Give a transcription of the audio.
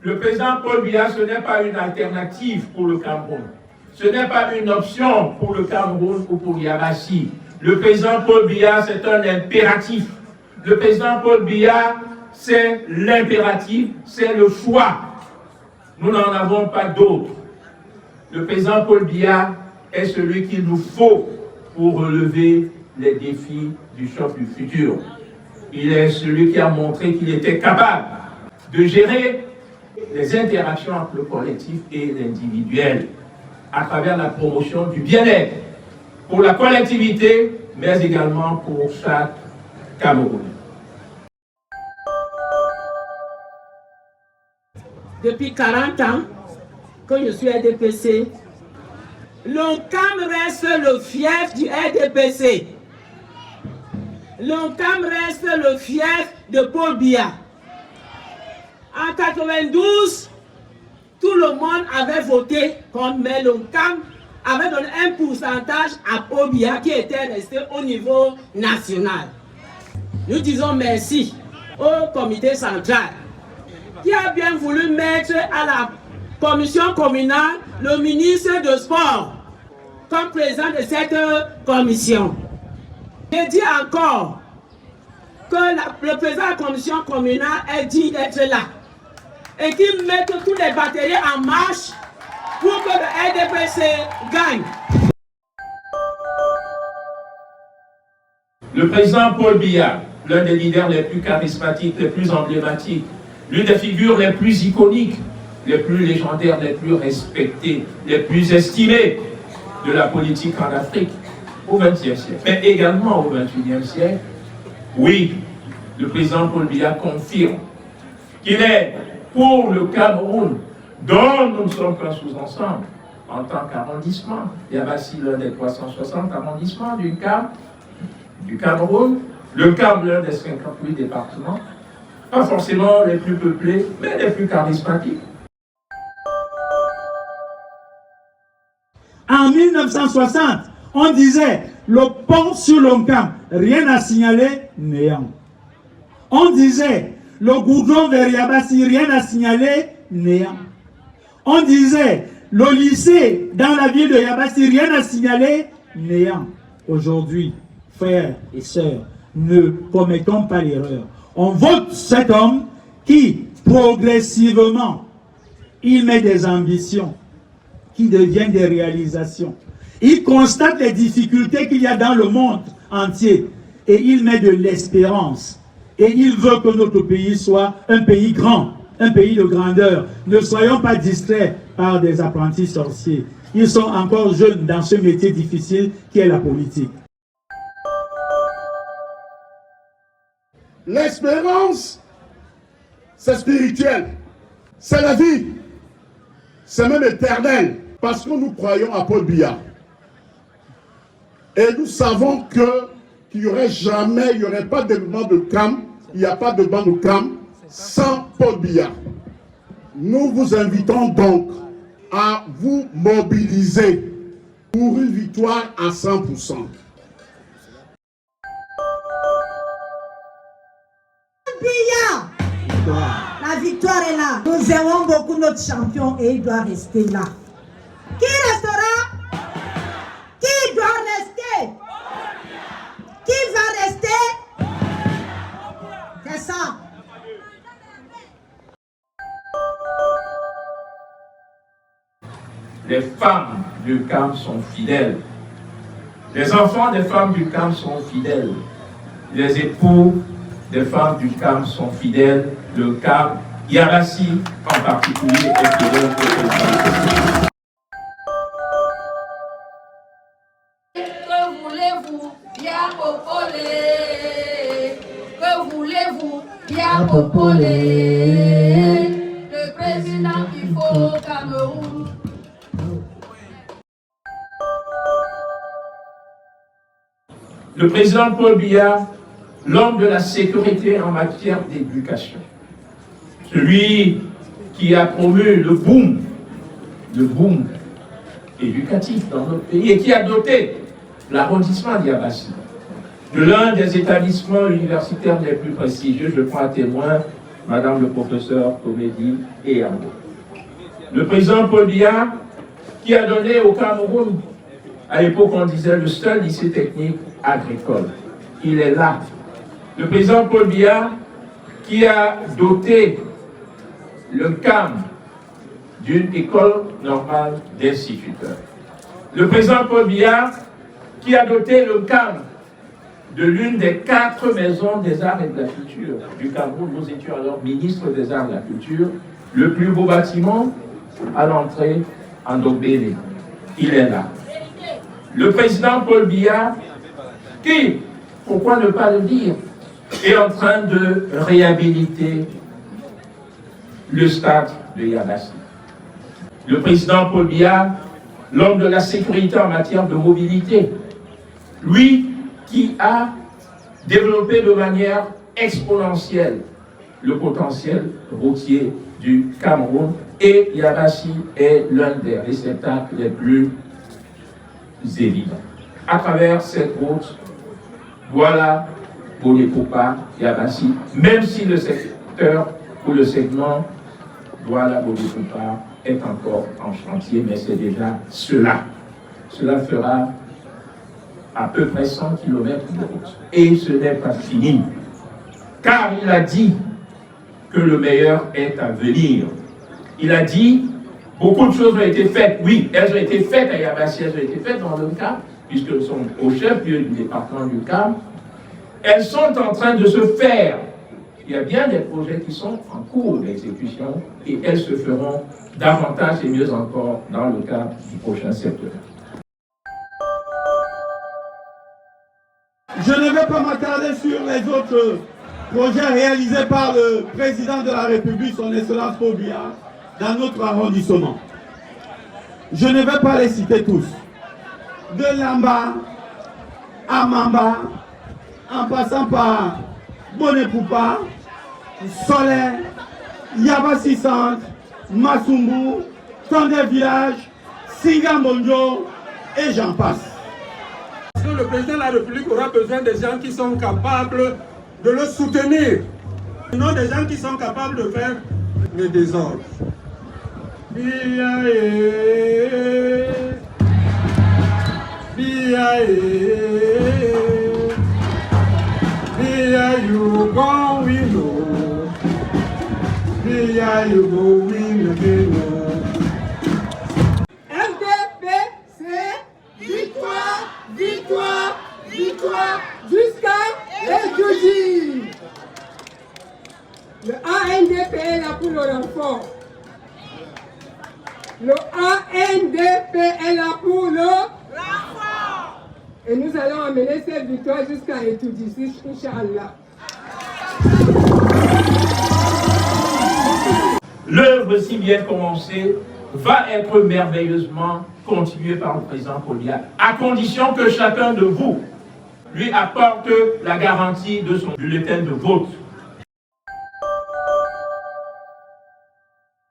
Le président Paul Biya, ce n'est pas une alternative pour le Cameroun. Ce n'est pas une option pour le Cameroun ou pour Yabassi. Le président Paul Biya, c'est un impératif. Le président Paul Biya, c'est l'impératif, c'est le choix. Nous n'en avons pas d'autre. Le président Paul Biya est celui qu'il nous faut pour relever les défis du choc du futur. Il est celui qui a montré qu'il était capable de gérer les interactions entre le collectif et l'individuel à travers la promotion du bien-être pour la collectivité, mais également pour chaque Camerounais. Depuis 40 ans que je suis RDPC, l'ONCAM reste le fief du RDPC. L'ONCAM reste le fief de Paul Biya. En 92, tout le monde avait voté contre, mais l'ONCAM avait donné un pourcentage à Paul Biya qui était resté au niveau national. Nous disons merci au comité central qui a bien voulu mettre à la commission communale le ministre de Sport comme président de cette commission. Je dis encore que le président de la commission communale est dit d'être là et qu'il mette toutes les batteries en marche pour que le RDPC gagne. Le président Paul Biya, l'un des leaders les plus charismatiques, les plus emblématiques, l'une des figures les plus iconiques, les plus légendaires, les plus respectées, les plus estimées de la politique en Afrique au XXe siècle, mais également au XXIe siècle. Oui, le président Paul Biya confirme qu'il est pour le Cameroun, dont nous ne sommes qu'un sous-ensemble, en tant qu'arrondissement. Yabassi, l'un des 360 arrondissements du Cameroun, le Cap, l'un des 58 départements, pas forcément les plus peuplés, mais les plus charismatiques. En 1960, on disait le pont sur l'ONCAM, rien à signaler, néant. On disait le goudron vers Yabassi, rien à signaler, néant. On disait le lycée dans la ville de Yabassi, rien à signaler, néant. Aujourd'hui, frères et sœurs, ne commettons pas l'erreur. On vote cet homme qui, progressivement, il met des ambitions qui deviennent des réalisations. Il constate les difficultés qu'il y a dans le monde entier et il met de l'espérance. Et il veut que notre pays soit un pays grand, un pays de grandeur. Ne soyons pas distraits par des apprentis sorciers. Ils sont encore jeunes dans ce métier difficile qui est la politique. L'espérance, c'est spirituel, c'est la vie, c'est même éternel, parce que nous croyons à Paul Biya. Et nous savons qu'il n'y aurait jamais, il n'y aurait pas de développement de CAM, il n'y a pas de banc de CAM sans Paul Biya. Nous vous invitons donc à vous mobiliser pour une victoire à 100%. La victoire est là. Nous aimons beaucoup notre champion et il doit rester là. Qui restera? Qui doit rester? Qui va rester? C'est ça. Les femmes du CAM sont fidèles. Les enfants des femmes du CAM sont fidèles. Les époux des femmes du CAM sont fidèles. Le CAM, Yabassi en particulier, est fidèle au président. Que voulez-vous, bien popolé? Que voulez-vous, bien popolé? Le président qu'il faut au Cameroun. Le président Paul Biya, l'homme de la sécurité en matière d'éducation, celui qui a promu le boom éducatif dans notre pays et qui a doté l'arrondissement d'Yabassi de l'un des établissements universitaires les plus prestigieux. Je prends à témoin Madame le professeur Comédie et Yango. Le président Paul Biya, qui a donné au Cameroun, à l'époque on disait le seul lycée technique agricole. Il est là. Le président Paul Biya, qui a doté le CAM d'une école normale d'instituteurs. Le président Paul Biya, qui a doté le CAM de l'une des 4 maisons des arts et de la culture du Cameroun. Nous étions alors ministre des arts et de la culture. Le plus beau bâtiment à l'entrée en Dogbélé. Il est là. Le président Paul Biya, qui, pourquoi ne pas le dire, est en train de réhabiliter le stade de Yabassi. Le président Paul Biya, l'homme de la sécurité en matière de mobilité, lui qui a développé de manière exponentielle le potentiel routier du Cameroun, et Yabassi est l'un des réceptacles les plus évidents. À travers cette route, voilà Bolépopa, Yabassi, même si le secteur ou le segment Douala-Bolépopa est encore en chantier, mais c'est déjà cela. Cela fera à peu près 100 km de route. Et ce n'est pas fini, car il a dit que le meilleur est à venir. Il a dit, beaucoup de choses ont été faites. Oui, elles ont été faites à Yabassi, elles ont été faites dans le CAM, puisqu'elles sont au chef-lieu du département du CAM. Elles sont en train de se faire. Il y a bien des projets qui sont en cours d'exécution et elles se feront davantage et mieux encore dans le cadre du prochain secteur. Je ne vais pas m'attarder sur les autres projets réalisés par le président de la République, son Excellence Paul Biya, dans notre arrondissement. Je ne vais pas les citer tous. De Lamba à Mamba, en passant par Bolépopa, Solaire, Yabassi Centre, Masumbu, Tondé Village, Singambonjo et j'en passe. Parce que le président de la République aura besoin des gens qui sont capables de le soutenir. Non des gens qui sont capables de faire le désordre. You go win, you go win again. FDP, c'est victoire, victoire, victoire, jusqu'à Ejoudi. Le ANDP est là pour le renfort. Le ANDP est là pour le renfort. Et nous allons amener cette victoire jusqu'à Ejoudi, Inch'Allah. L'œuvre si bien commencée va être merveilleusement continuée par le président Paul Biya, à condition que chacun de vous lui apporte la garantie de son bulletin de vote.